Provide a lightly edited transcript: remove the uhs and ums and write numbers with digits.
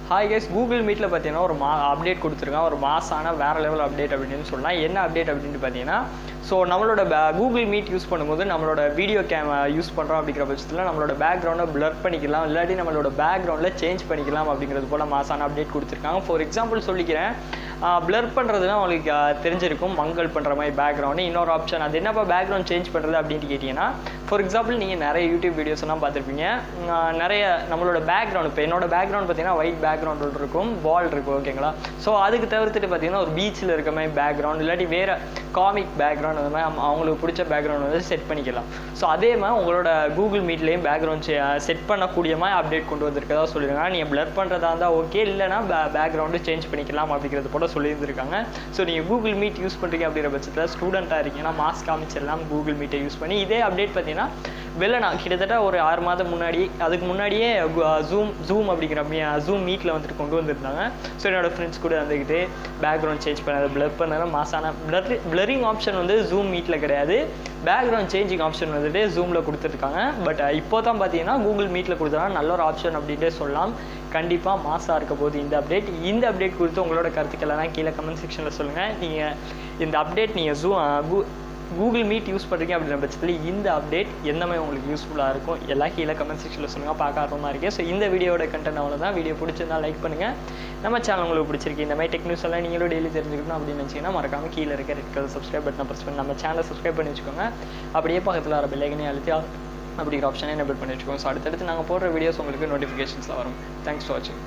Hi guys, Google மீட்டில் பார்த்தீங்கன்னா ஒரு அப்டேட் கொடுத்துருக்கான். ஒரு மாசான வேறு லெவல் அப்டேட் அப்படின்னு சொல்லலாம். என்ன அப்டேட் அப்படின்ட்டு பார்த்தீங்கன்னா, ஸோ நம்மளோட கூகுள் மீட் யூஸ் பண்ணும்போது நம்மளோட வீடியோ யூஸ் பண்ணுறோம் அப்படிங்கிற பட்சத்தில் நம்மளோட பேக்ரவுண்டை பிளர் பண்ணிக்கலாம், இல்லாட்டி நம்மளோட பேக்ரவுண்டில் சேஞ்ச் பண்ணிக்கலாம் அப்படிங்கிறது போல் மாசான அப்டேட் கொடுத்துருக்காங்க. ஃபார் எக்ஸாம்பிள் சொல்லிக்கிறேன், பிளர் பண்ணுறதுனா உங்களுக்கு தெரிஞ்சிருக்கும், மங்கல் பண்ணுற மாதிரி பேக்ரவுண்டு. இன்னொரு ஆப்ஷன் அது என்னப்பா பேக்ரவுண்ட் சேஞ்ச் பண்ணுறது அப்படின்ட்டு கேட்டிங்கன்னா, ஃபார் எக்ஸாம்பிள் நீங்கள் நிறைய யூடியூப் வீடியோஸ்லாம் பார்த்துருப்பீங்க. நிறைய நம்மளோட பேக்ரவுண்ட், இப்போ என்னோட பேக்ரவுண்ட் பார்த்தீங்கன்னா ஒயிட் பேக்ரவுண்ட் இருக்கும், வால் இருக்கும், ஓகேங்களா. ஸோ அதுக்கு தவிர்த்துட்டு பார்த்தீங்கன்னா ஒரு பீச்சில் இருக்க மாதிரி பேக்ரவுண்ட், இல்லாட்டி வேறு காமிக் பேக்ரவுண்ட், அந்த மாதிரி அவங்களுக்கு பிடிச்ச பேக்ரவுண்ட் வந்து செட் பண்ணிக்கலாம். ஸோ அதே மாதிரி உங்களோட கூகுள் மீட்லேயும் பேக்ரவுண்ட் செட் பண்ணக்கூடிய மாதிரி அப்டேட் கொண்டு வந்திருக்கதா சொல்லியிருக்காங்க. நீங்கள் பிளர் பண்ணுறதா இருந்தால் ஓகே, இல்லைனா பேக்ரவுண்டு சேஞ்ச் பண்ணிக்கலாம் அப்படிங்கிறது போல சொல்லியிருந்திருக்காங்க. ஸோ நீங்கள் கூகுள் மீட் யூஸ் பண்ணுறீங்க அப்படிங்கிற பட்சத்தில் ஸ்டூடெண்ட்டாக இருக்கீங்கன்னா மாஸ்க் காமிச்சிடலாம் கூகுள் மீட்டை யூஸ் பண்ணி. இதே அப்டேட் பார்த்தீங்கன்னா நான் கிட்டத்தட்ட ஒரு 6 மாதம் முன்னாடி, அதுக்கு முன்னாடியே ஜூம் அப்படிங்கிற ஜூம் மீட்டில் வந்துட்டு கொண்டு வந்திருந்தாங்க. ஸோ என்னோடய ஃப்ரெண்ட்ஸ் கூட வந்துக்கிட்டு பேக்ரவுண்ட் சேஞ்ச் பண்ணது, பிளர் பண்ணது, மாசான பிளரிங் ஆப்ஷன் வந்து ஜூம் மீட்டில் கிடையாது, பேக்ரவுண்ட் சேஞ்சிங் ஆப்ஷன் வந்துட்டு ஜூமில் கொடுத்துருக்காங்க. பட் இப்போ தான் பார்த்தீங்கன்னா கூகுள் மீட்டில் கொடுத்துருக்காங்க. நல்ல ஒரு ஆப்ஷன் அப்படின்ட்டே சொல்லலாம். கண்டிப்பாக மாசாக இருக்க போது இந்த அப்டேட். இந்த அப்டேட் குறித்து உங்களோட கருத்துக்கள்லாம் கீழே கமெண்ட் செக்ஷனில் சொல்லுங்கள். நீங்கள் இந்த அப்டேட் நீங்கள் கூகுள் மீட் யூஸ் பண்ணுறீங்க அப்படின்ற பட்சத்தில் இந்த அப்டேட் எந்த மாதிரி உங்களுக்கு யூஸ்ஃபுல்லாக இருக்கும் எல்லாம் கீழே கமெண்ட் செக்ஷனில் சொல்லுங்கள். பார்க்க ஆர்வமாக இருக்கேன். ஸோ இந்த வீடியோட கண்டென்ட் அவ்வளோதான். வீடியோ பிடிச்சிருந்தா லைக் பண்ணுங்கள். நம்ம சேனல் உங்களுக்கு பிடிச்சிருக்கு, இந்த மாதிரி டெக் நியூஸ் எல்லாம் நீங்களும் டெய்லி தெரிஞ்சுக்கணும் அப்படின்னு நினச்சிங்கன்னா மறக்காமல் கீழே இருக்க ரெட் கலர் சப்ஸ்கிரைப் பட்டனை ப்ரெஸ் பண்ணி நம்ம சேனலை சப்ஸ்கிரைப் பண்ணி வச்சுக்கோங்க. அப்படியே பக்கத்தில் வர பெல் ஐக்கனை அழுத்தி அப்படிங்கிற ஆப்ஷனை எனேபிள் பண்ணி வச்சுக்கோங்க. ஸோ அடுத்தடுத்து நாங்கள் போடுற வீடியோஸ் உங்களுக்கு நோட்டிஃபிகேஷன்ஸில் வரும். தேங்க்ஸ் ஃபார் வாட்சிங்.